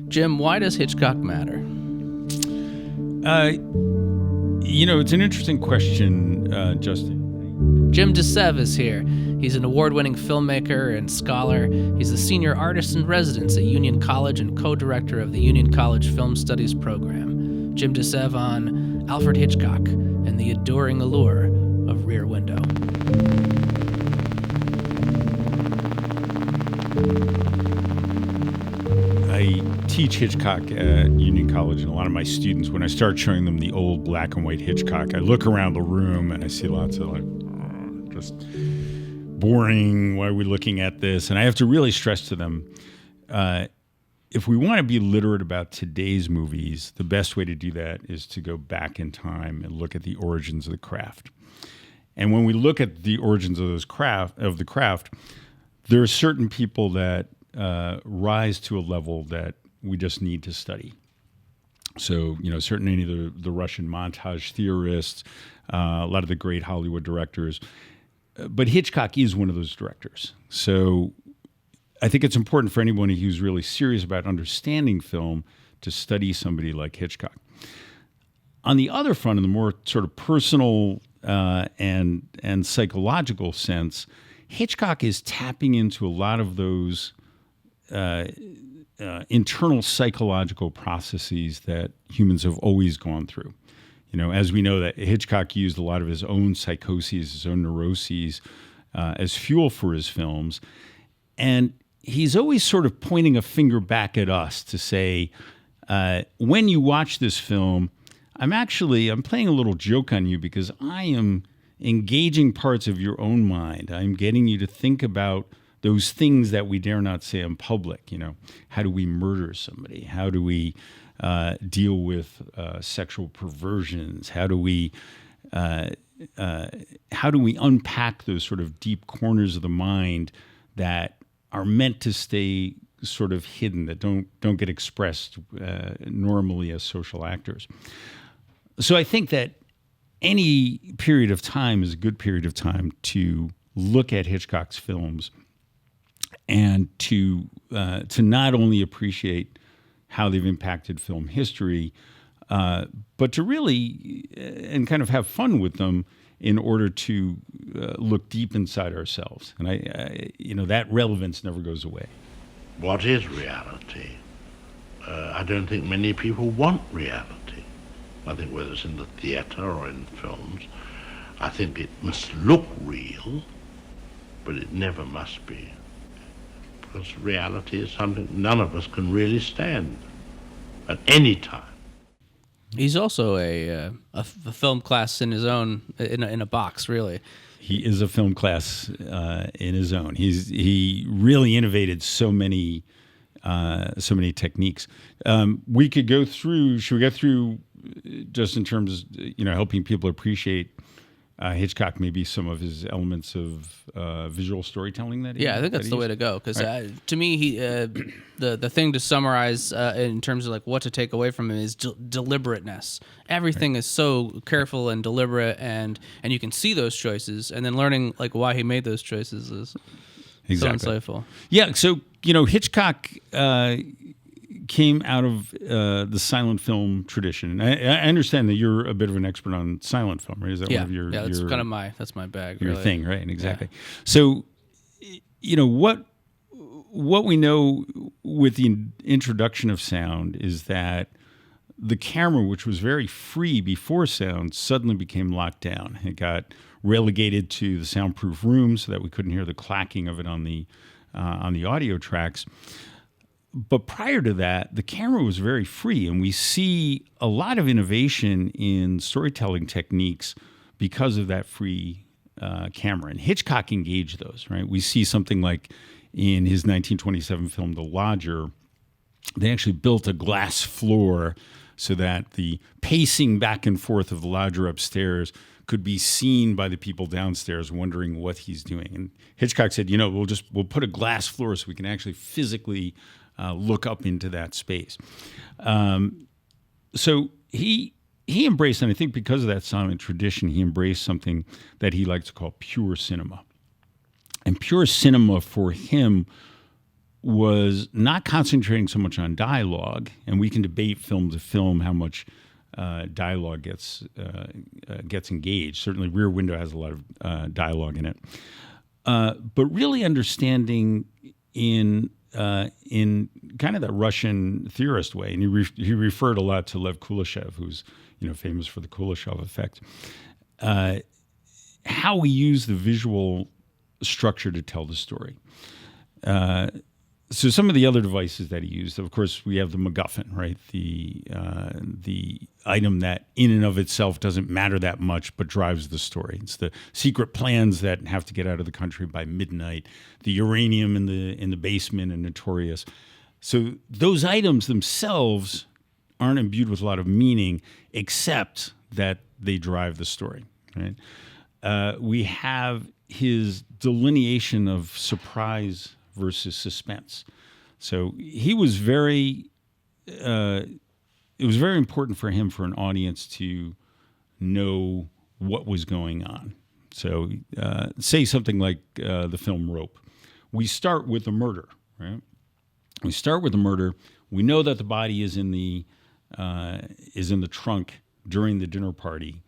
Jim, why does Hitchcock matter? It's an interesting question, Justin. Jim Seve is here. He's an award-winning filmmaker and scholar. He's the senior artist in residence at Union College and co-director of the Union College Film Studies program. Jim Seve on Alfred Hitchcock and the enduring allure of Rear Window. I teach Hitchcock at Union College, and a lot of my students, when I start showing them the old black and white Hitchcock, I look around the room and I see lots of just boring, why are we looking at this? And I have to really stress to them, if we want to be literate about today's movies, the best way to do that is to go back in time and look at the origins of the craft. And when we look at the origins of the craft, there are certain people that rise to a level that we just need to study. So, certainly the Russian montage theorists, a lot of the great Hollywood directors, but Hitchcock is one of those directors. So I think it's important for anyone who's really serious about understanding film to study somebody like Hitchcock. On the other front, in the more sort of personal and psychological sense, Hitchcock is tapping into a lot of those internal psychological processes that humans have always gone through. As we know that Hitchcock used a lot of his own psychoses, his own neuroses as fuel for his films. And he's always sort of pointing a finger back at us to say, when you watch this film, I'm playing a little joke on you because I am engaging parts of your own mind. I'm getting you to think about those things that we dare not say in public. How do we murder somebody? How do we deal with sexual perversions? How do we unpack those sort of deep corners of the mind that are meant to stay sort of hidden, that don't get expressed normally as social actors? So I think that any period of time is a good period of time to look at Hitchcock's films and to not only appreciate how they've impacted film history, but to really and kind of have fun with them in order to look deep inside ourselves. And that relevance never goes away. What is reality? I don't think many people want reality. I think whether it's in the theatre or in films, I think it must look real, but it never must be. Because reality is something none of us can really stand at any time. He's also a film class in his own, in a box, really. He is a film class in his own. He really innovated so many techniques. We could go through. Should we go through just in terms of helping people appreciate Hitchcock, maybe some of his elements of visual storytelling that he I think that's the way to go, because to me, he the thing to summarize in terms of like what to take away from him is deliberateness. Everything is so careful and deliberate, and you can see those choices, and then learning like why he made those choices is so insightful. Yeah, so Hitchcock came out of the silent film tradition. And I understand that you're a bit of an expert on silent film, right? Is that one of your that's kind of that's my bag. Your really. thing, right? Exactly. Yeah. So, what we know with the introduction of sound is that the camera, which was very free before sound, suddenly became locked down. It got relegated to the soundproof room so that we couldn't hear the clacking of it on the audio tracks. But prior to that, the camera was very free, and we see a lot of innovation in storytelling techniques because of that free camera. And Hitchcock engaged those, right? We see something like in his 1927 film, The Lodger, they actually built a glass floor so that the pacing back and forth of the lodger upstairs could be seen by the people downstairs wondering what he's doing. And Hitchcock said, we'll put a glass floor so we can actually physically look up into that space. So he embraced, and I think because of that silent tradition, he embraced something that he liked to call pure cinema. And pure cinema for him was not concentrating so much on dialogue, and we can debate film to film how much dialogue gets engaged. Certainly, Rear Window has a lot of dialogue in it, but really understanding in kind of that Russian theorist way, and he referred a lot to Lev Kuleshov, who's famous for the Kuleshov effect. How we use the visual structure to tell the story. So some of the other devices that he used, of course, we have the MacGuffin, right? The item that in and of itself doesn't matter that much, but drives the story. It's the secret plans that have to get out of the country by midnight, the uranium in the basement and Notorious. So those items themselves aren't imbued with a lot of meaning, except that they drive the story, right? We have his delineation of surprise versus suspense. So he was it was very important for him, for an audience, to know what was going on. So say something like the film Rope. We start with a murder, right? We start with a murder. We know that the body is in the trunk during the dinner party.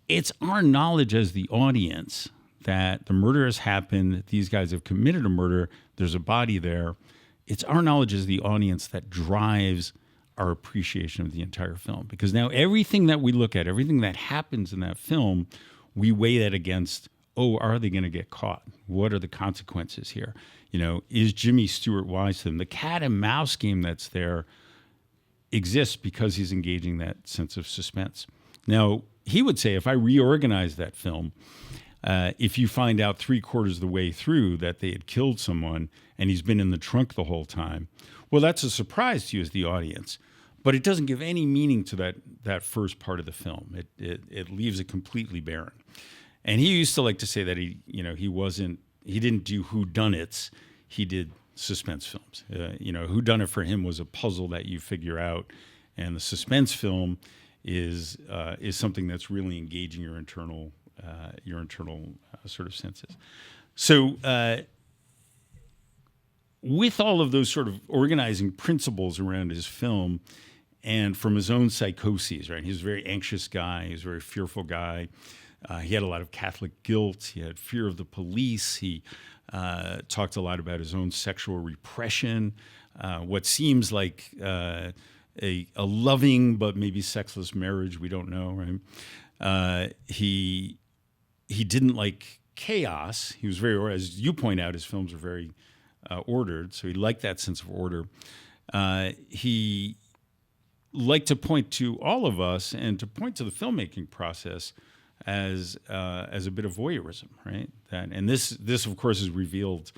It's our knowledge as the audience that the murder has happened, these guys have committed a murder, there's a body there. It's our knowledge as the audience that drives our appreciation of the entire film. Because now everything that we look at, everything that happens in that film, we weigh that against, are they going to get caught? What are the consequences here? Is Jimmy Stewart wise to them? The cat and mouse game that's there exists because he's engaging that sense of suspense. Now, he would say, if I reorganize that film, if you find out 3/4 of the way through that they had killed someone and he's been in the trunk the whole time, well, that's a surprise to you as the audience. But it doesn't give any meaning to that first part of the film. It leaves it completely barren. And he used to like to say that he didn't do whodunits, he did suspense films. Whodunit for him was a puzzle that you figure out, and the suspense film is something that's really engaging your internal sort of senses. So with all of those sort of organizing principles around his film, and from his own psychoses, right? He was a very anxious guy. He was a very fearful guy. He had a lot of Catholic guilt. He had fear of the police. He talked a lot about his own sexual repression, what seems like a loving but maybe sexless marriage. We don't know, right? He didn't like chaos. He was very, as you point out, his films are very ordered, so he liked that sense of order. He liked to point to all of us and to point to the filmmaking process as a bit of voyeurism, right? This of course is revealed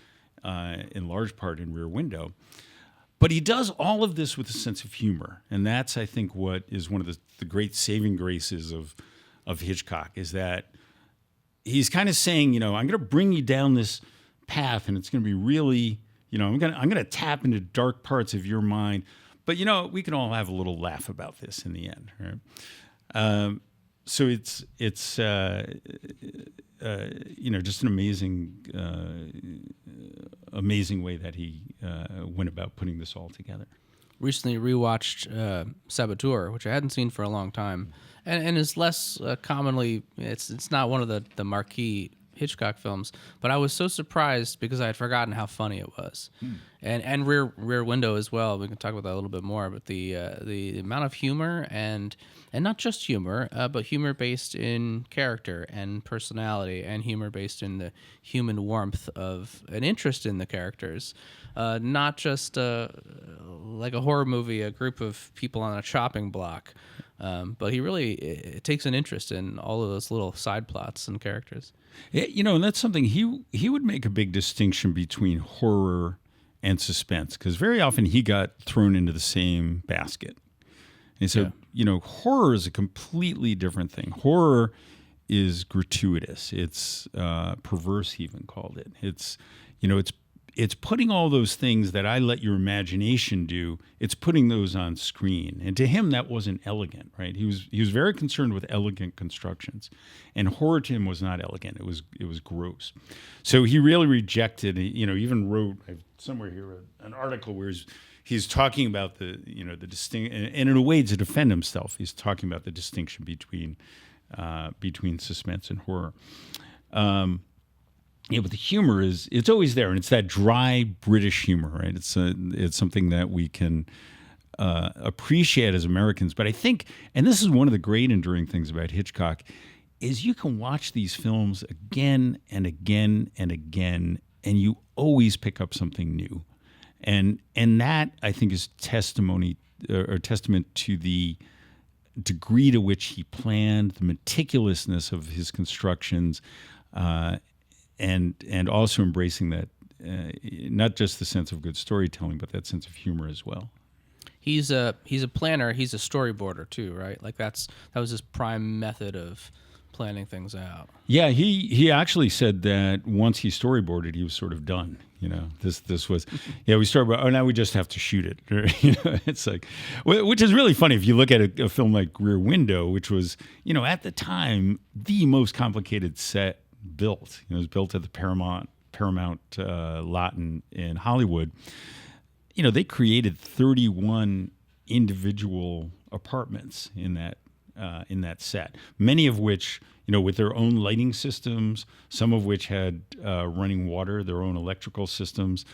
in large part in Rear Window. But he does all of this with a sense of humor, and that's, I think, what is one of the great saving graces of Hitchcock, is that he's kind of saying, I'm going to bring you down this path, and it's going to be really, I'm going to tap into dark parts of your mind, but we can all have a little laugh about this in the end, right? So it's just an amazing way that he went about putting this all together. Recently rewatched Saboteur, which I hadn't seen for a long time, and is less commonly. It's not one of the marquee Hitchcock films, but I was so surprised because I had forgotten how funny it was, and Rear Window as well. We can talk about that a little bit more, but the amount of humor and not just humor, but humor based in character and personality, and humor based in the human warmth of an interest in the characters, not just like a horror movie, a group of people on a chopping block, but he really takes an interest in all of those little side plots and characters. Yeah, and that's something he would make a big distinction between horror and suspense, because very often he got thrown into the same basket. And so, horror is a completely different thing. Horror is gratuitous. It's perverse, he even called it. It's it's putting all those things that I let your imagination do, it's putting those on screen. And to him, that wasn't elegant, right? He was very concerned with elegant constructions, and horror to him was not elegant. It was gross. So he really rejected. Even wrote somewhere here an article where he's talking about the distinct, and in a way to defend himself, he's talking about the distinction between suspense and horror. But the humor it's always there, and it's that dry British humor, right? It's something that we can appreciate as Americans. But I think, and this is one of the great enduring things about Hitchcock, is you can watch these films again and again and again, and you always pick up something new. And that, I think, is testament to the degree to which he planned, the meticulousness of his constructions, and also embracing that, not just the sense of good storytelling, but that sense of humor as well. He's a planner. He's a storyboarder too, right? Like that was his prime method of planning things out. Yeah, he actually said that once he storyboarded, he was sort of done. This was, we storyboard. Oh, now we just have to shoot it. It's like, which is really funny if you look at a film like Rear Window, which was, at the time the most complicated set built. It was built at the Paramount lot in Hollywood. They created 31 individual apartments in that set, many of which, with their own lighting systems, some of which had running water, their own electrical systems.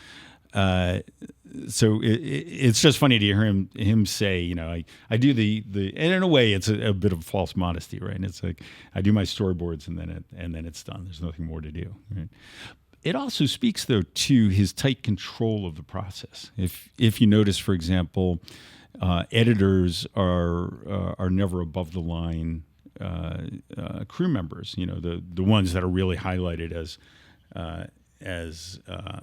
So it's just funny to hear him say, I do the and in a way it's a bit of false modesty, right? And it's like I do my storyboards and then it's done. There's nothing more to do. Right? It also speaks though to his tight control of the process. If you notice, for example, editors are never above the line crew members. The ones that are really highlighted as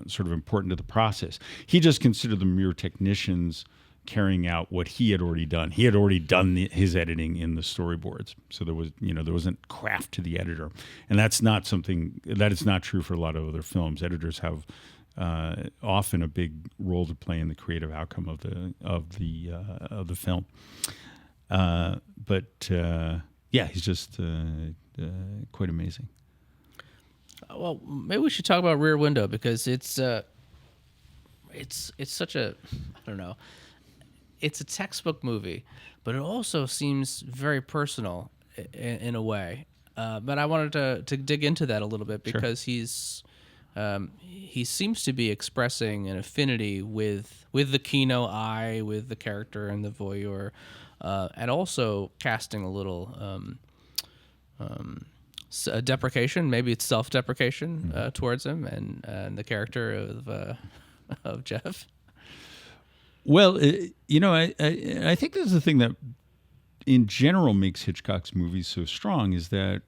sort of important to the process. He just considered them mere technicians carrying out what he had already done. He had already done his editing in the storyboards, so there wasn't craft to the editor, and that's not something that is not true for a lot of other films. Editors have often a big role to play in the creative outcome of the film. He's just quite amazing. Well, maybe we should talk about Rear Window because it's such a, I don't know, it's a textbook movie, but it also seems very personal in a way. But I wanted to dig into that a little bit because Sure. he seems to be expressing an affinity with the Kino eye, with the character and the voyeur, and also casting a little deprecation, maybe it's self-deprecation towards him and the character of Jeff. Well, I think this is the thing that, in general, makes Hitchcock's movies so strong is that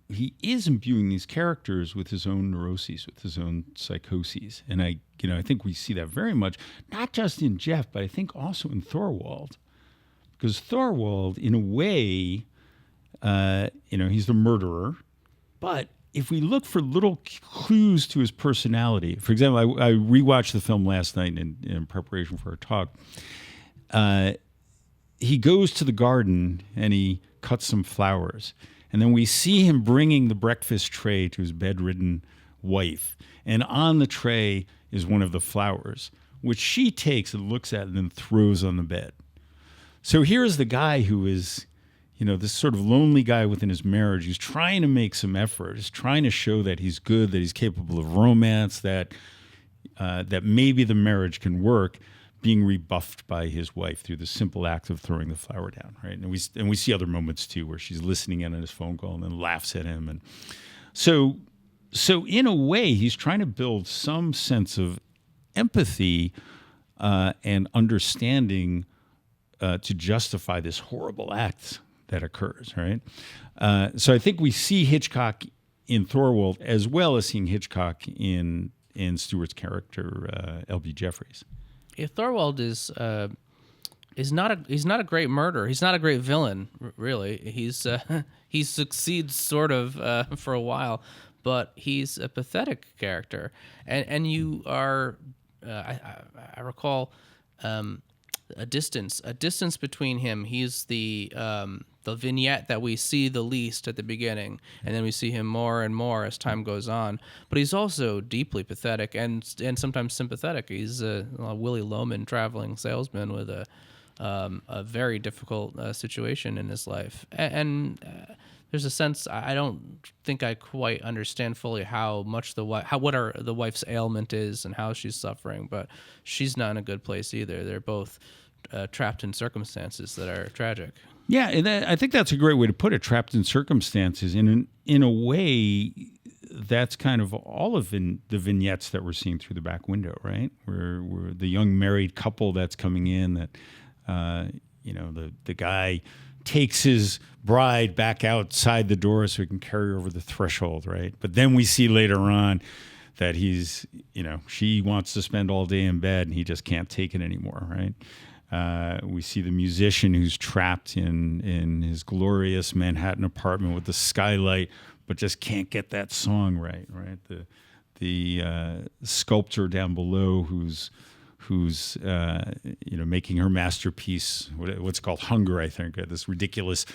he is imbuing these characters with his own neuroses, with his own psychoses, and I think we see that very much, not just in Jeff, but I think also in Thorwald, because Thorwald, in a way, he's the murderer. But if we look for little clues to his personality, for example, I rewatched the film last night in preparation for our talk. He goes to the garden and he cuts some flowers. And then we see him bringing the breakfast tray to his bedridden wife. And on the tray is one of the flowers, which she takes and looks at and then throws on the bed. So here's the guy who is, this sort of lonely guy within his marriage. He's trying to make some effort. He's trying to show that he's good, that he's capable of romance, that maybe the marriage can work, being rebuffed by his wife through the simple act of throwing the flower down, right? And we see other moments too where she's listening in on his phone call and then laughs at him. And so in a way, he's trying to build some sense of empathy and understanding to justify this horrible act that occurs, right? So I think we see Hitchcock in Thorwald as well as seeing Hitchcock in Stewart's character, L.B. Jeffries. Yeah, Thorwald is not a great murderer. He's not a great villain, really. He succeeds sort of for a while, but he's a pathetic character, and you are. I recall a distance between him. He's the vignette that we see the least at the beginning, and then we see him more and more as time goes on. But he's also deeply pathetic and sometimes sympathetic. He's a Willy Loman traveling salesman with a very difficult situation in his life, and there's a sense I don't think I quite understand fully how much the wife's ailment is and how she's suffering, but she's not in a good place either. They're both trapped in circumstances that are tragic. Yeah, and I think that's a great way to put it. Trapped in circumstances, in a way, that's kind of all of the vignettes that we're seeing through the back window, right? Where the young married couple that's coming in, that the guy takes his bride back outside the door so he can carry her over the threshold, right? But then we see later on that she wants to spend all day in bed and he just can't take it anymore, right? We see the musician who's trapped in his glorious Manhattan apartment with the skylight, but just can't get that song right? The sculptor down below who's making her masterpiece, what's called Hunger, I think, this ridiculous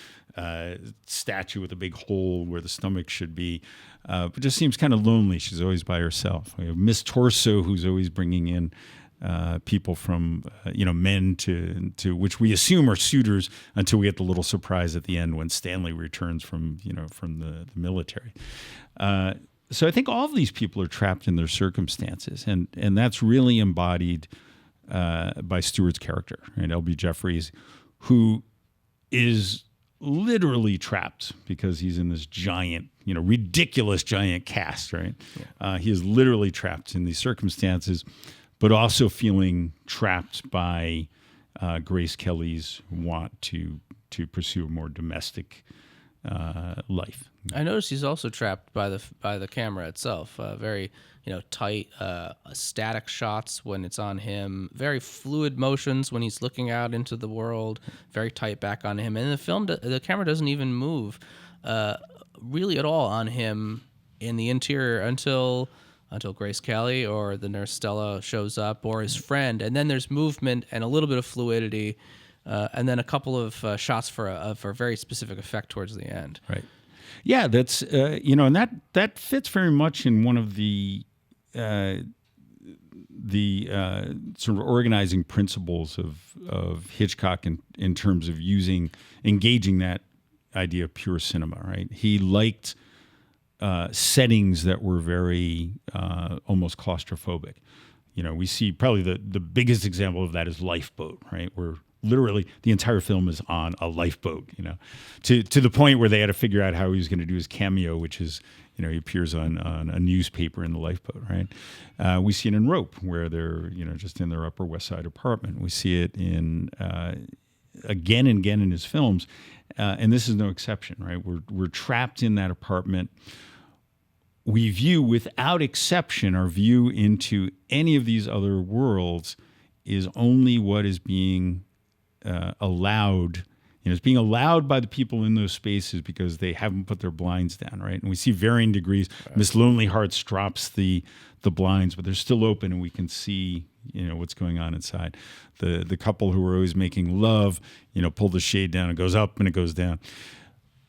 statue with a big hole where the stomach should be, but just seems kind of lonely. She's always by herself. We have Miss Torso, who's always bringing in people from men to which we assume are suitors, until we get the little surprise at the end when Stanley returns from the military. So I think all of these people are trapped in their circumstances, and that's really embodied by Stewart's character, right? L.B. Jeffries, who is literally trapped because he's in this giant, ridiculous giant cast, right? Yeah. He is literally trapped in these circumstances, but also feeling trapped by Grace Kelly's want to pursue a more domestic life. I noticed he's also trapped by the camera itself. Very tight, static shots when it's on him. Very fluid motions when he's looking out into the world. Very tight back on him. And in the film, the camera doesn't even move really at all on him in the interior until Grace Kelly or the nurse Stella shows up, or his friend. And then there's movement and a little bit of fluidity. And then a couple of shots for a very specific effect towards the end. Right. Yeah, that's and that fits very much in one of the sort of organizing principles of Hitchcock in terms of engaging that idea of pure cinema. Right. He liked settings that were very almost claustrophobic. We see probably the biggest example of that is Lifeboat, right? Where literally the entire film is on a lifeboat, to the point where they had to figure out how he was going to do his cameo, which is, he appears on a newspaper in the lifeboat, right? We see it in Rope, where they're, just in their Upper West Side apartment. We see it in again and again in his films, and this is no exception, right? We're trapped in that apartment. We view, without exception, our view into any of these other worlds is only what is being allowed. It's being allowed by the people in those spaces because they haven't put their blinds down, right? And we see varying degrees. Right. Miss Lonely Hearts drops the blinds, but they're still open, and we can see what's going on inside. The couple who are always making love, pull the shade down. It goes up and it goes down,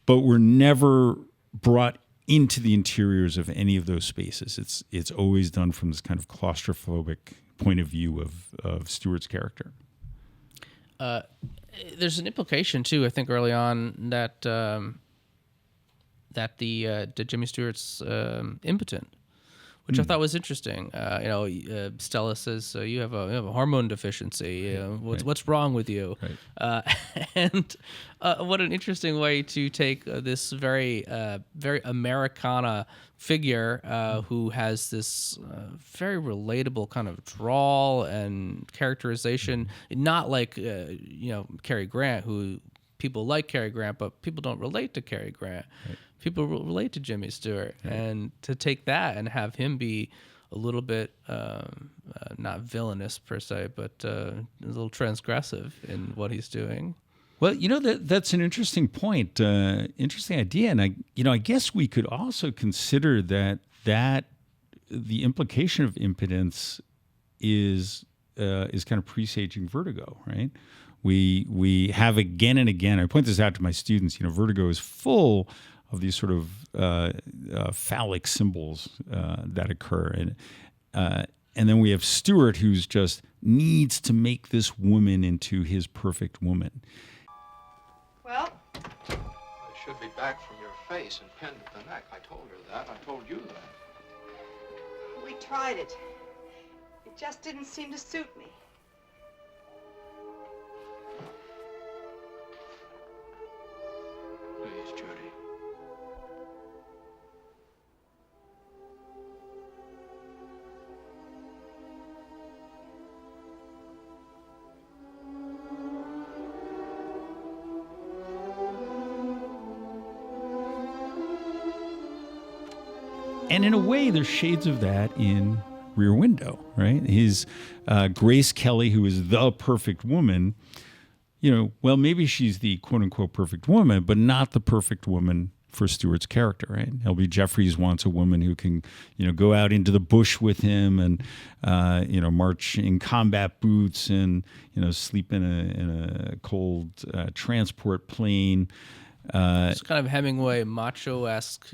but we're never brought into the interiors of any of those spaces. It's always done from this kind of claustrophobic point of view of Stewart's character. There's an implication too, I think, early on that Jimmy Stewart's impotent, which I thought was interesting. Stella says you have a hormone deficiency. What's wrong with you? Right. And what an interesting way to take this very Americana figure who has this very relatable kind of drawl and characterization, not like Cary Grant, who people like Cary Grant, but people don't relate to Cary Grant. Right. People relate to Jimmy Stewart, right. And to take that and have him be a little bit not villainous per se, but a little transgressive in what he's doing. Well, that's an interesting point, interesting idea, and I guess we could also consider that the implication of impotence is kind of presaging vertigo, right? We have again and again. I point this out to my students. Vertigo is full of these sort of phallic symbols that occur, and then we have Stuart, who's just needs to make this woman into his perfect woman. Well? It should be back from your face and pinned at the neck. I told her that. I told you that. We tried it. It just didn't seem to suit me. Please, Judy. And in a way, there's shades of that in Rear Window, right? His Grace Kelly, who is the perfect woman, well, maybe she's the quote-unquote perfect woman, but not the perfect woman for Stuart's character, right? L.B. Jeffries wants a woman who can, go out into the bush with him and, march in combat boots and, sleep in a cold transport plane. It's kind of Hemingway macho-esque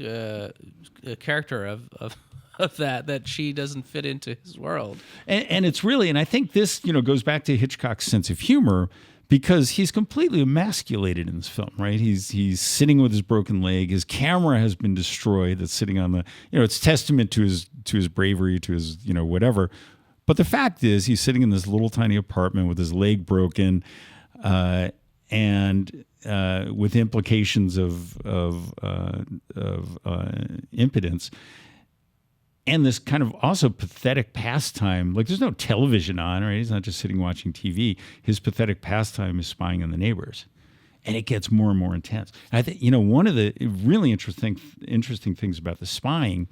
character of that she doesn't fit into his world. And it's really, and I think this, goes back to Hitchcock's sense of humor, because he's completely emasculated in this film, right? He's sitting with his broken leg. His camera has been destroyed. That's sitting on the, it's testament to his bravery, to his, whatever. But the fact is, he's sitting in this little tiny apartment with his leg broken, and with implications of impotence, and this kind of also pathetic pastime. Like, there's no television on, right? He's not just sitting watching TV. His pathetic pastime is spying on the neighbors, and it gets more and more intense. And I think one of the really interesting things about the spying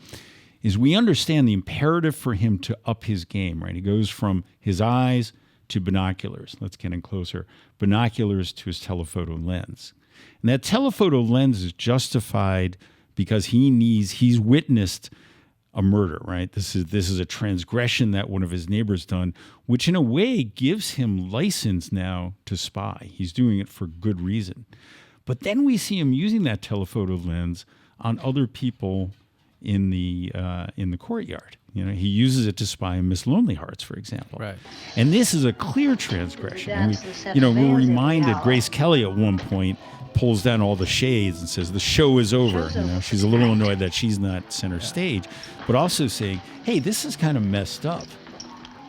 is we understand the imperative for him to up his game. Right? He goes from his eyes to binoculars. Let's get in closer. Binoculars to his telephoto lens. And that telephoto lens is justified because he's witnessed a murder, right? This is a transgression that one of his neighbors done, which in a way gives him license now to spy. He's doing it for good reason. But then we see him using that telephoto lens on other people in the courtyard. He uses it to spy on Miss Lonely Hearts, for example. Right. And this is a clear transgression. And we're reminded Grace Kelly at one point pulls down all the shades and says the show is over. She's a little annoyed that she's not center stage, but also saying, hey, this is kind of messed up.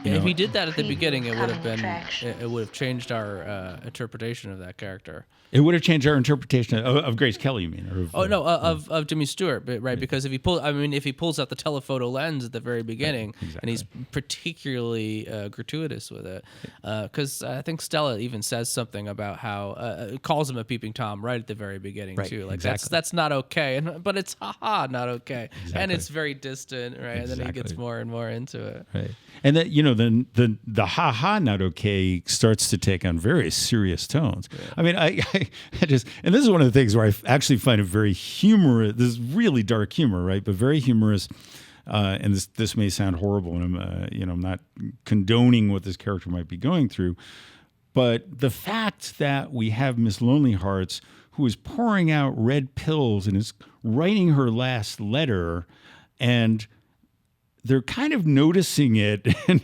If he did that at the beginning, it would have changed our interpretation of that character. It would have changed our interpretation of Grace Kelly, you mean? Of Jimmy Stewart, right? Yeah. Because if he pulls out the telephoto lens at the very beginning, exactly. And he's particularly gratuitous with it, because I think Stella even says something about how calls him a peeping Tom right at the very beginning, right, too. Like exactly. that's not okay, but it's not okay, exactly. And it's very distant, right? Exactly. And then he gets more and more into it, right? And that the ha not okay starts to take on very serious tones. Yeah. I mean, I just, and this is one of the things where I actually find it very humorous. This is really dark humor, right? But very humorous. And this may sound horrible, and I'm not condoning what this character might be going through. But the fact that we have Miss Lonely Hearts, who is pouring out red pills and is writing her last letter, and they're kind of noticing it and,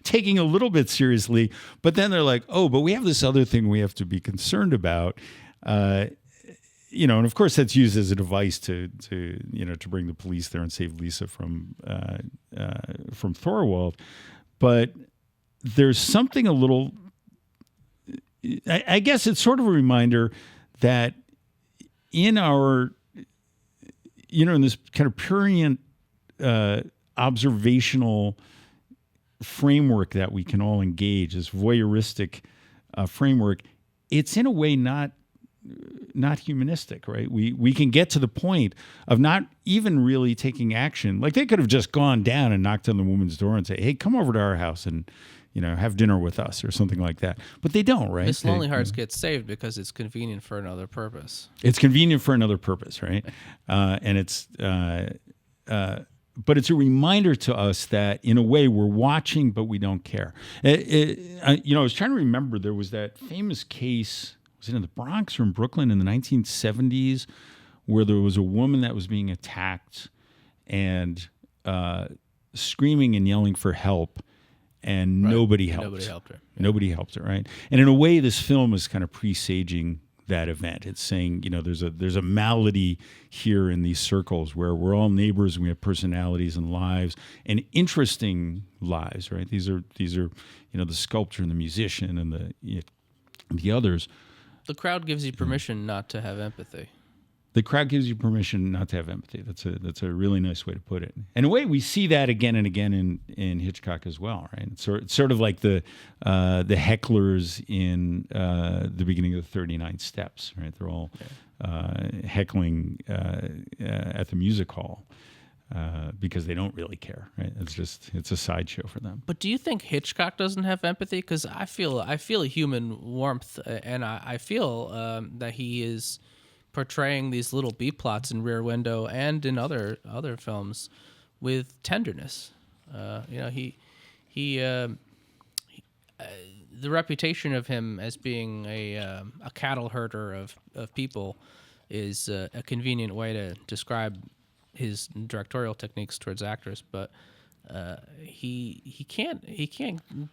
taking a little bit seriously, but then they're like, oh, but we have this other thing we have to be concerned about. And of course that's used as a device to bring the police there and save Lisa from Thorwald. But there's something a little, I guess it's sort of a reminder that in our, in this kind of prurient, observational framework that we can all engage, this voyeuristic framework, it's in a way not humanistic, right? We can get to the point of not even really taking action. Like, they could have just gone down and knocked on the woman's door and say, hey, come over to our house and have dinner with us or something like that. But they don't, right? Miss Lonely Hearts gets saved because it's convenient for another purpose. It's convenient for another purpose, right? And it's, but it's a reminder to us that in a way we're watching, but we don't care. I was trying to remember, there was that famous case, was it in the Bronx or in Brooklyn in the 1970s, where there was a woman that was being attacked and screaming and yelling for help, and nobody helped. Nobody helped her. Yeah. Nobody helped her, right? And in a way, this film is kind of presaging that event. It's saying, there's a malady here in these circles where we're all neighbors and we have personalities and lives and interesting lives, right? These are the sculptor and the musician and the others. The crowd gives you permission not to have empathy. The crowd gives you permission not to have empathy. That's a really nice way to put it. In a way, we see that again and again in Hitchcock as well, right? It's sort of like the hecklers in the beginning of the 39 Steps, right? They're all heckling at the music hall because they don't really care, right? It's a sideshow for them. But do you think Hitchcock doesn't have empathy? Because I feel a human warmth, and I feel that he is portraying these little B plots in Rear Window and in other films with tenderness. The reputation of him as being a cattle herder of people is a convenient way to describe his directorial techniques towards actors, but he can't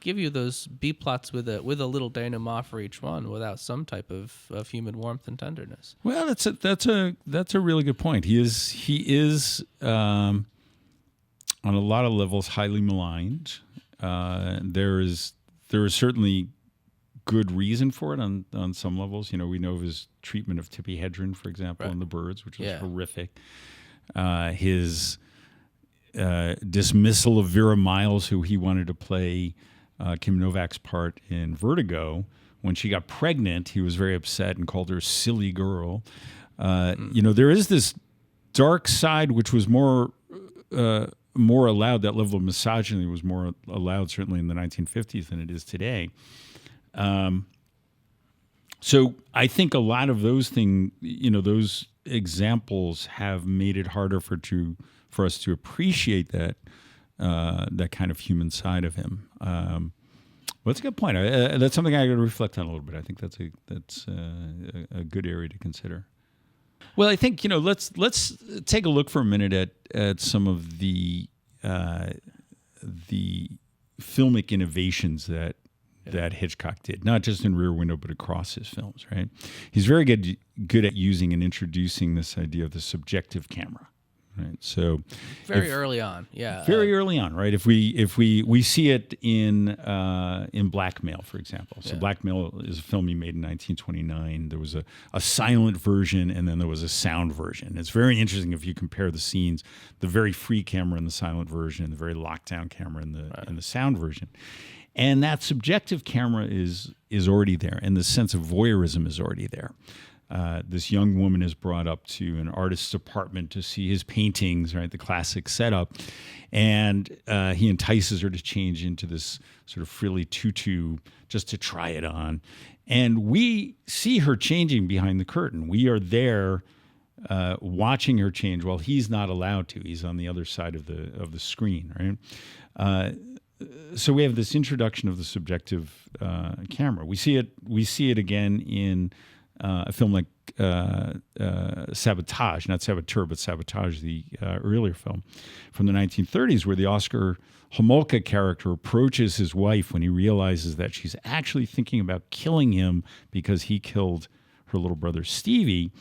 give you those B plots with a little denouement for each one without some type of human warmth and tenderness. Well, that's a really good point. He is on a lot of levels highly maligned. There is certainly good reason for it on some levels. We know of his treatment of Tippi Hedren, for example, in The Birds, which was horrific. His dismissal of Vera Miles, who he wanted to play Kim Novak's part in Vertigo. When she got pregnant, he was very upset and called her silly girl. There is this dark side which was more allowed. That level of misogyny was more allowed certainly in the 1950s than it is today. So I think a lot of those things, those examples have made it harder for us to appreciate that kind of human side of him. Well, that's a good point. That's something I got to reflect on a little bit. I think that's a good area to consider. Well, I think let's take a look for a minute at some of the filmic innovations that Hitchcock did, not just in Rear Window, but across his films. Right? He's very good at using and introducing this idea of the subjective camera. Right. So very early on, very early on, right? If we see it in Blackmail, for example. So Blackmail is a film he made in 1929. There was a silent version, and then there was a sound version. It's very interesting if you compare the scenes, the very free camera in the silent version, and the very locked down camera in the sound version. And that subjective camera is already there, and the sense of voyeurism is already there. This young woman is brought up to an artist's apartment to see his paintings, right, the classic setup, and he entices her to change into this sort of frilly tutu just to try it on. And we see her changing behind the curtain. We are there watching her change while he's not allowed to. He's on the other side of the screen, right? So we have this introduction of the subjective camera. We see it again in a film like Sabotage, not Saboteur, but Sabotage, the earlier film from the 1930s, where the Oscar Homolka character approaches his wife when he realizes that she's actually thinking about killing him because he killed her little brother Stevie.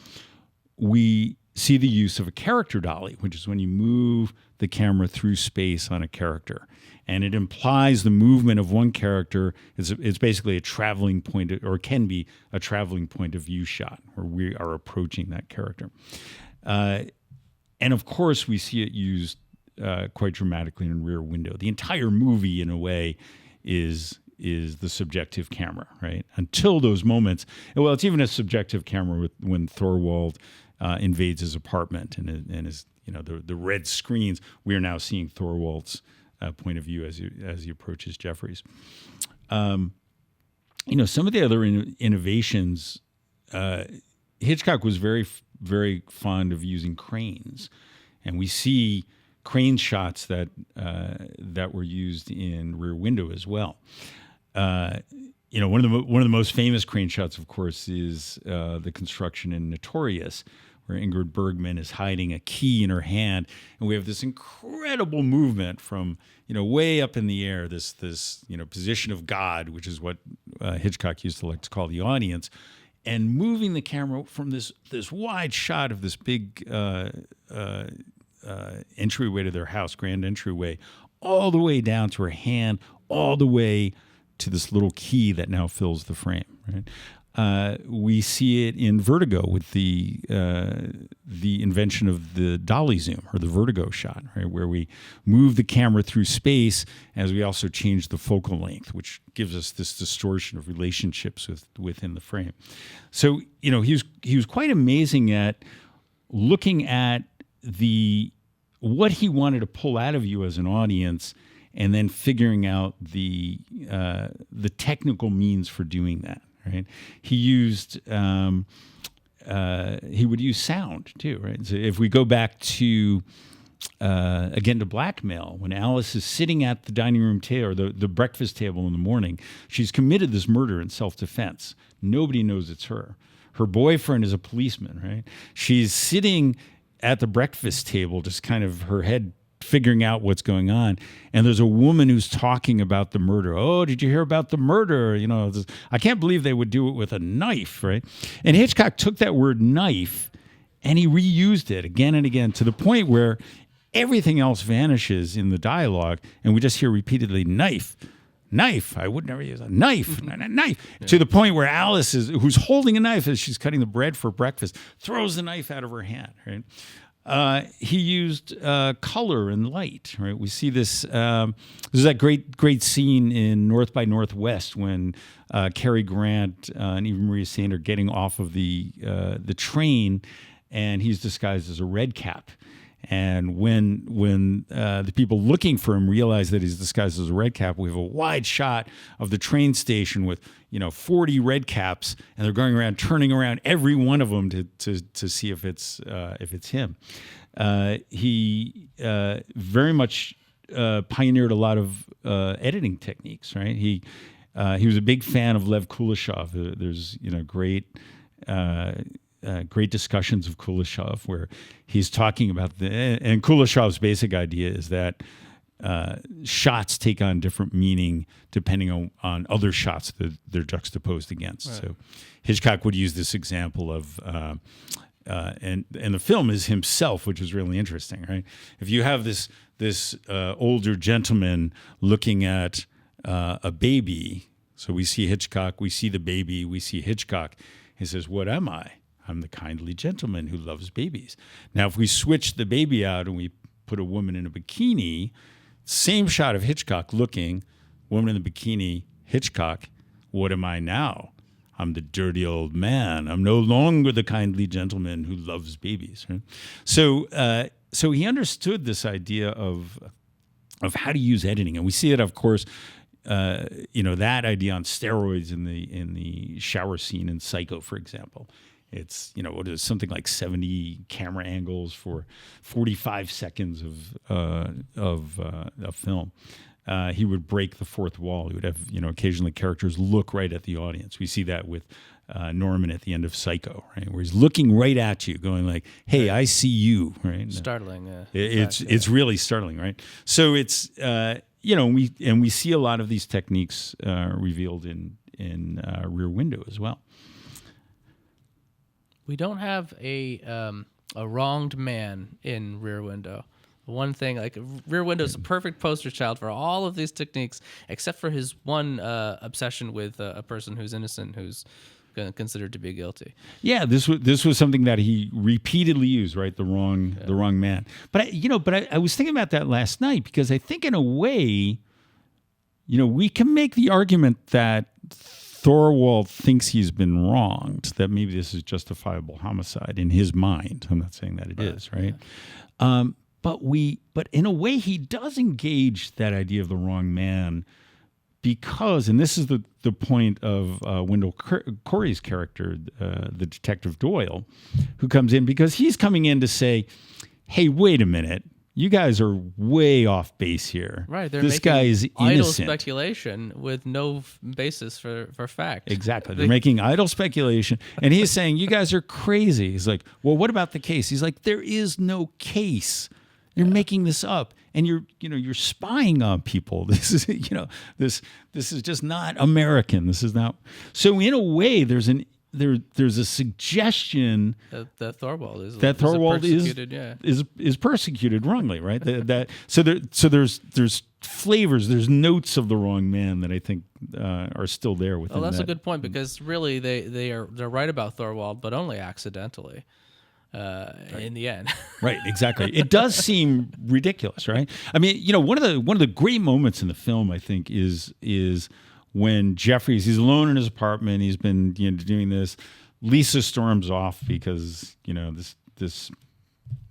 We see the use of a character dolly, which is when you move the camera through space on a character. And it implies the movement of one character. It's basically a traveling point, or can be a traveling point of view shot, where we are approaching that character. And of course, we see it used quite dramatically in Rear Window. The entire movie, in a way, is the subjective camera, right? Until those moments. Well, it's even a subjective camera when Thorwald invades his apartment and his, the red screens. We are now seeing Thorwald's point of view as he approaches Jeffries. Some of the other innovations, Hitchcock was very, very fond of using cranes, and we see crane shots that were used in Rear Window as well. One of the most famous crane shots, of course, is the construction in Notorious, where Ingrid Bergman is hiding a key in her hand, and we have this incredible movement from way up in the air, this position of God, which is what Hitchcock used to like to call the audience, and moving the camera from this wide shot of this big entryway to their house, grand entryway, all the way down to her hand, all the way to this little key that now fills the frame. Right? We see it in Vertigo with the invention of the dolly zoom, or the Vertigo shot, right, where we move the camera through space as we also change the focal length, which gives us this distortion of relationships within the frame. So he was quite amazing at looking at what he wanted to pull out of you as an audience, and then figuring out the technical means for doing that. Right? He would use sound too. Right? So if we go back to again to Blackmail, when Alice is sitting at the dining room table or the breakfast table in the morning, she's committed this murder in self-defense. Nobody knows it's her. Her boyfriend is a policeman. Right? She's sitting at the breakfast table, just kind of her head figuring out what's going on, and there's a woman who's talking about the murder. Oh, did you hear about the murder? I can't believe they would do it with a knife, right? And Hitchcock took that word knife and he reused it again and again, to the point where everything else vanishes in the dialogue, and we just hear repeatedly knife. I would never use a knife. Knife. Yeah. To the point where Alice who's holding a knife as she's cutting the bread for breakfast, throws the knife out of her hand, right? He used color and light. Right, we see this. There's that great scene in North by Northwest when Cary Grant and Eva Maria Saint are getting off of the train, and he's disguised as a red cap. And when the people looking for him realize that he's disguised as a red cap, we have a wide shot of the train station with 40 red caps, and they're going around, turning around every one of them to see if it's him. He very much pioneered a lot of editing techniques. Right, he was a big fan of Lev Kuleshov. There's great discussions of Kuleshov where he's talking about and Kuleshov's basic idea is that shots take on different meaning depending on other shots that they're juxtaposed against. Right. So Hitchcock would use this example of, and the film is himself, which is really interesting, right? If you have this older gentleman looking at a baby, so we see Hitchcock, we see the baby, we see Hitchcock. He says, "What am I? I'm the kindly gentleman who loves babies." Now, if we switch the baby out and we put a woman in a bikini, same shot of Hitchcock looking, woman in the bikini, Hitchcock, what am I now? I'm the dirty old man. I'm no longer the kindly gentleman who loves babies. Right? So he understood this idea of how to use editing, and we see it, of course. That idea on steroids in the shower scene in Psycho, for example. It's what is something like 70 camera angles for 45 seconds of film. He would break the fourth wall. He would have occasionally characters look right at the audience. We see that with Norman at the end of Psycho, right, where he's looking right at you, going like, "Hey, I see you." Right, startling. It's really startling, right? So it's we see a lot of these techniques revealed in Rear Window as well. We don't have a wronged man in Rear Window. One thing, like Rear Window is a perfect poster child for all of these techniques, except for his one obsession with a person who's innocent, who's considered to be guilty. Yeah, this was something that he repeatedly used, right? The wrong man. But I was thinking about that last night, because I think in a way, we can make the argument that Thorwald thinks he's been wronged, that maybe this is justifiable homicide in his mind. I'm not saying that it is, right? but in a way, he does engage that idea of the wrong man because, and this is the point of Wendell Corey's character, the detective Doyle, who comes in because he's coming in to say, hey, wait a minute. You guys are way off base here. Right. They're this guy is idle innocent. speculation with no basis for fact. Exactly. They're making idle speculation. And he's saying, you guys are crazy. He's like, well, what about the case? He's like, there is no case. You're making this up. And you're spying on people. This is, this is just not American. This is not. So in a way, there's a suggestion that Thorwald is persecuted wrongly, right? So there's flavors, there's notes of the wrong man that I think are still there within. Oh, that's a good point because really they're right about Thorwald, but only accidentally. In the end, right? Exactly. It does seem ridiculous, right? I mean, one of the great moments in the film, I think, is when he's alone in his apartment. He's been doing this. Lisa storms off because this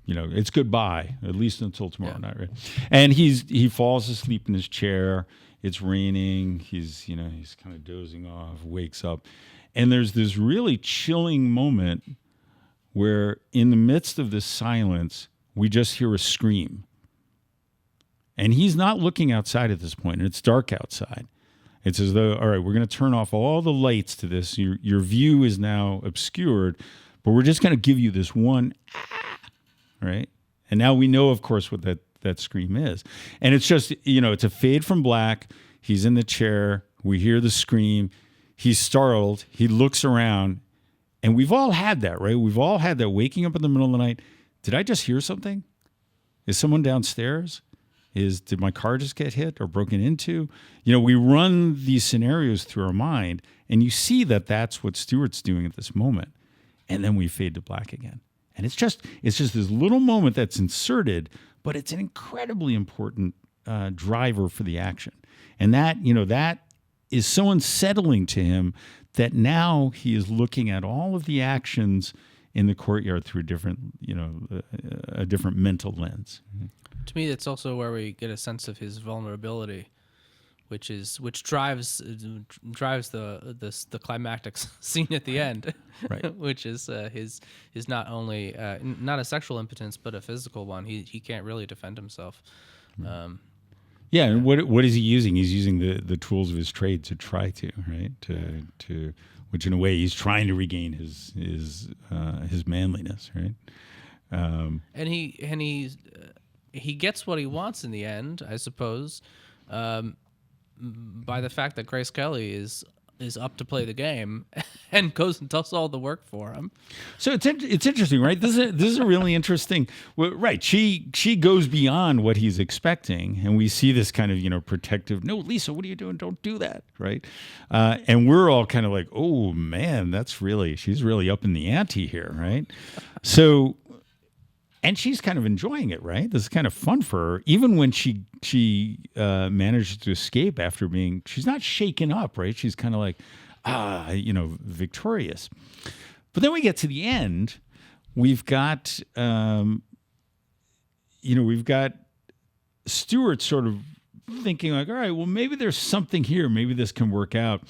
it's goodbye, at least until tomorrow night, right? And he falls asleep in his chair. It's raining. He's kind of dozing off. Wakes up, and there's this really chilling moment where in the midst of this silence, we just hear a scream. And he's not looking outside at this point, and it's dark outside. It's as though, all right, we're going to turn off all the lights to this. Your view is now obscured, but we're just going to give you this one, right? And now we know, of course, what that scream is. And it's just, it's a fade from black. He's in the chair. We hear the scream. He's startled. He looks around. And we've all had that, right? We've all had that waking up in the middle of the night. Did I just hear something? Is someone downstairs? Did my car just get hit or broken into? We run these scenarios through our mind, and you see that that's what Stewart's doing at this moment. And then we fade to black again. And it's just this little moment that's inserted, but it's an incredibly important driver for the action. And that is so unsettling to him that now he is looking at all of the actions in the courtyard through a different mental lens. To me, that's also where we get a sense of his vulnerability, which drives the climactic scene at the end, right? Which is his not only not a sexual impotence but a physical one. He can't really defend himself. Yeah, and what is he using? He's using the tools of his trade to try to, right? To which in a way he's trying to regain his manliness, right? And he gets what he wants in the end, I suppose, by the fact that Grace Kelly is up to play the game and goes and does all the work for him. So it's interesting, right? This is a really interesting. Well, right, she goes beyond what he's expecting, and we see this kind of protective. No, Lisa, what are you doing? Don't do that, right? And we're all kind of like, oh man, she's really up in the ante here, right? So. And she's kind of enjoying it, right? This is kind of fun for her, even when she manages to escape after she's not shaken up, right? She's kind of like, victorious. But then we get to the end. We've got, we've got Stewart sort of thinking like, all right, well, maybe there's something here. Maybe this can work out.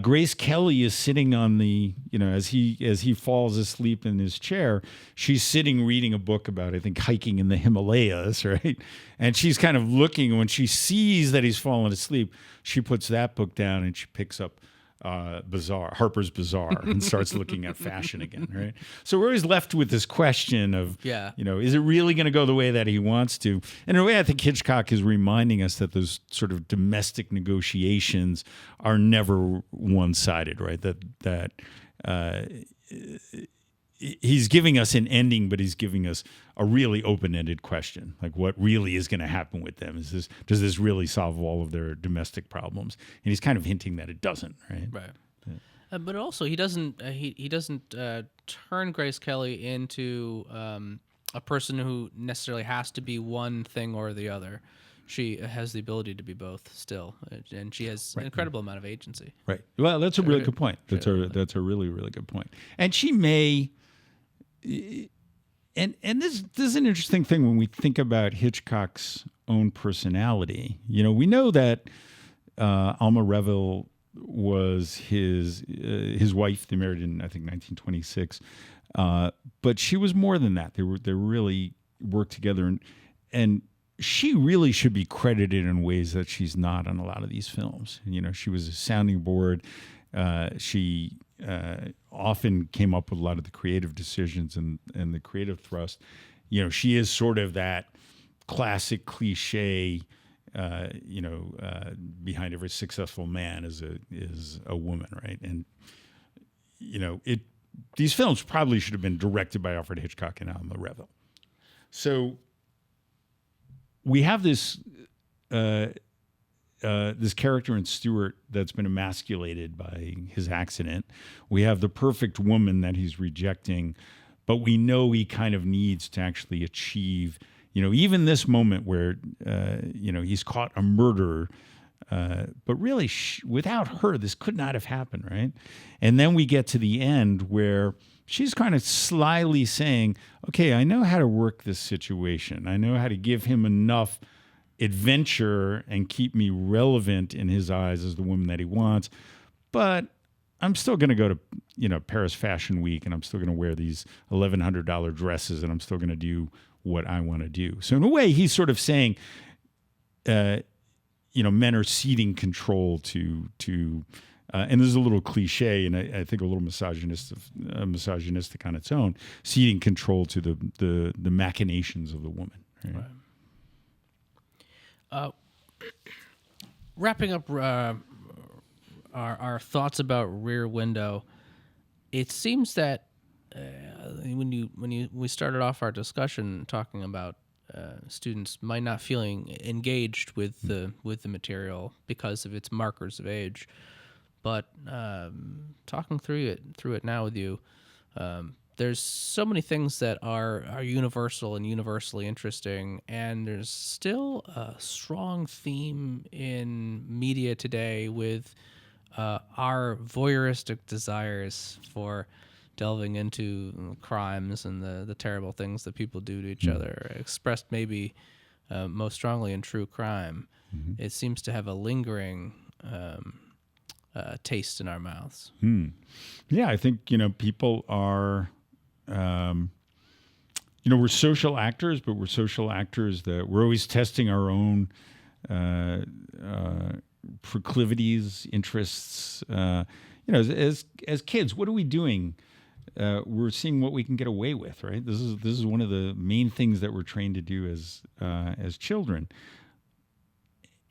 Grace Kelly is sitting on the, as he falls asleep in his chair, she's sitting reading a book about, I think, hiking in the Himalayas, right? And she's kind of looking, and when she sees that he's fallen asleep, she puts that book down and she picks up Harper's Bazaar and starts looking at fashion again, right? So we're always left with this question of, is it really going to go the way that he wants to? And in a way, I think Hitchcock is reminding us that those sort of domestic negotiations are never one-sided, right? That he's giving us an ending, but he's giving us a really open-ended question, like what really is going to happen with them? Does this really solve all of their domestic problems? And he's kind of hinting that it doesn't, right? Right. Yeah. But also, he doesn't turn Grace Kelly into a person who necessarily has to be one thing or the other. She has the ability to be both still, and she has an incredible amount of agency. Right. Well, that's a really good point. That's a really, really good point. And she may, And this is an interesting thing when we think about Hitchcock's own personality. We know that Alma Reville was his wife. They married in, I think, 1926. But she was more than that. They really worked together, and she really should be credited in ways that she's not on a lot of these films. She was a sounding board. She often came up with a lot of the creative decisions and the creative thrust. She is sort of that classic cliche. Behind every successful man is a woman, right? And these films probably should have been directed by Alfred Hitchcock and Alma Reville. So we have this character in Stewart that's been emasculated by his accident. We have the perfect woman that he's rejecting, but we know he kind of needs to actually achieve, even this moment where, he's caught a murderer, but really without her, this could not have happened, right? And then we get to the end where she's kind of slyly saying, okay, I know how to work this situation. I know how to give him enough adventure and keep me relevant in his eyes as the woman that he wants. But I'm still going to go to, Paris Fashion Week, and I'm still going to wear these $1,100 dresses, and I'm still going to do what I want to do. So in a way, he's sort of saying, men are ceding control to and this is a little cliche, and I think a little misogynistic on its own, ceding control to the machinations of the woman. Right? Right. Wrapping up our thoughts about Rear Window, it seems that we started off our discussion talking about students might not feeling engaged with the material because of its markers of age. But talking through it now with you, there's so many things that are universal and universally interesting, and there's still a strong theme in media today with our voyeuristic desires for delving into crimes and the terrible things that people do to each other, expressed maybe most strongly in true crime. Mm-hmm. It seems to have a lingering taste in our mouths. Yeah, I think, people are, we're social actors, but we're social actors that we're always testing our own proclivities, interests. As kids, what are we doing? We're seeing what we can get away with, right? This is one of the main things that we're trained to do as children.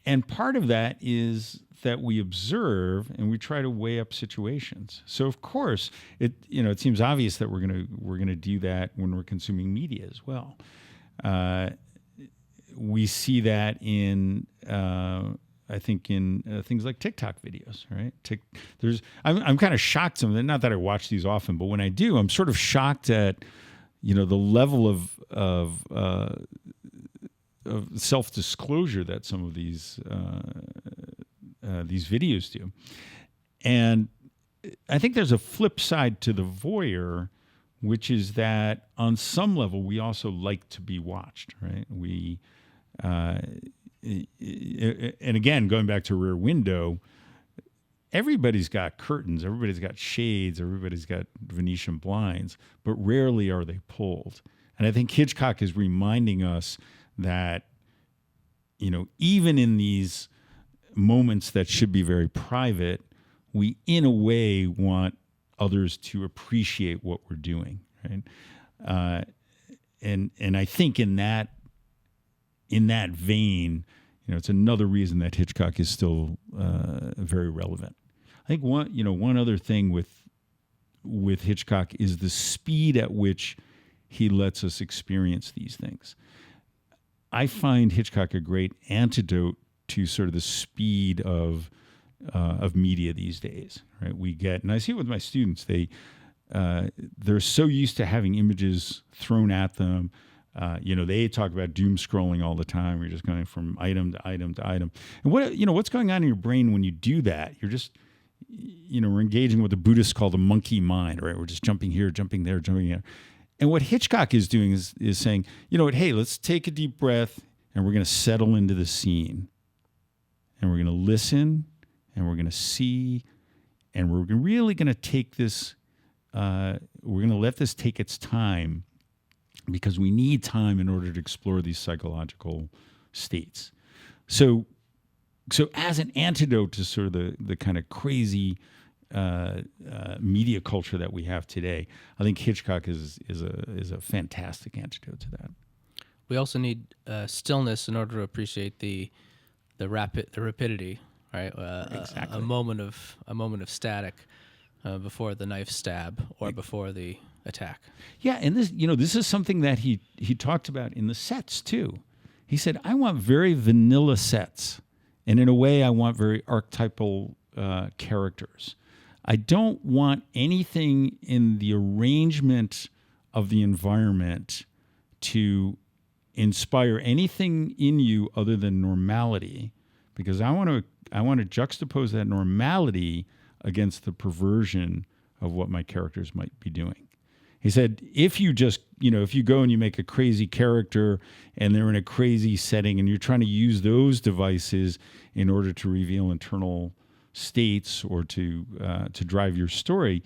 And part of that is that we observe and we try to weigh up situations. So of course, it seems obvious that we're gonna do that when we're consuming media as well. We see that in I think in things like TikTok videos, right? I'm kind of shocked some of them. Not that I watch these often, but when I do, I'm sort of shocked at the level of self-disclosure that some of these videos do. And I think there's a flip side to the voyeur, which is that on some level we also like to be watched, right? And again, going back to Rear Window, everybody's got curtains, everybody's got shades, everybody's got Venetian blinds, but rarely are they pulled. And I think Hitchcock is reminding us that, even in these moments that should be very private, we in a way want others to appreciate what we're doing, right? And I think in that vein, it's another reason that Hitchcock is still very relevant. I think one other thing with Hitchcock is the speed at which he lets us experience these things. I find Hitchcock a great antidote to sort of the speed of media these days, right? And I see it with my students. They're so used to having images thrown at them. They talk about doom scrolling all the time. You're just going from item to item to item. And what's going on in your brain when you do that? You're just, we're engaging what the Buddhists call the monkey mind, right? We're just jumping here, jumping there, jumping there. what Hitchcock is doing is saying, you know what, hey, let's take a deep breath and we're going to settle into the scene. And we're going to listen and we're going to see and we're really going to take this, we're going to let this take its time because we need time in order to explore these psychological states. So as an antidote to sort of the kind of crazy media culture that we have today, I think Hitchcock is a fantastic antidote to that. We also need stillness in order to appreciate the rapidity, right? Exactly. A moment of static before the knife stab or before the attack. Yeah, and this is something that he talked about in the sets too. He said, I want very vanilla sets, and in a way, I want very archetypal characters. I don't want anything in the arrangement of the environment to inspire anything in you other than normality, because I want to juxtapose that normality against the perversion of what my characters might be doing. He said, if you go and you make a crazy character and they're in a crazy setting and you're trying to use those devices in order to reveal internal states or to drive your story,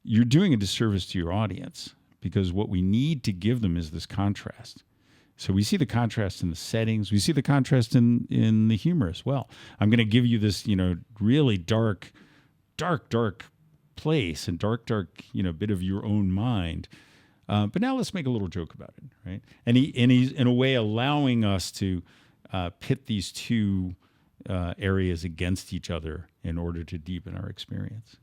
you're doing a disservice to your audience, because what we need to give them is this contrast. So we see the contrast in the settings. We see the contrast in the humor as well. I'm going to give you this, really dark place and dark, bit of your own mind. But now let's make a little joke about it, right? And he's in a way allowing us to pit these two areas against each other in order to deepen our experience.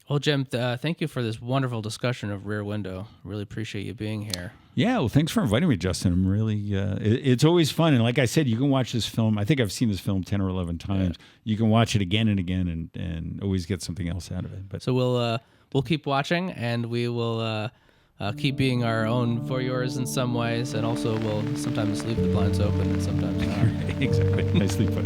Well, Jim, thank you for this wonderful discussion of Rear Window. Really appreciate you being here. Yeah, well, thanks for inviting me, Justin. I'm really, it's always fun. And like I said, you can watch this film. I think I've seen this film 10 or 11 times. Yeah. You can watch it again and again and always get something else out of it. But so we'll keep watching, and we will keep being our own voyeurs in some ways, and also we'll sometimes leave the blinds open and sometimes not. Exactly. Nicely put.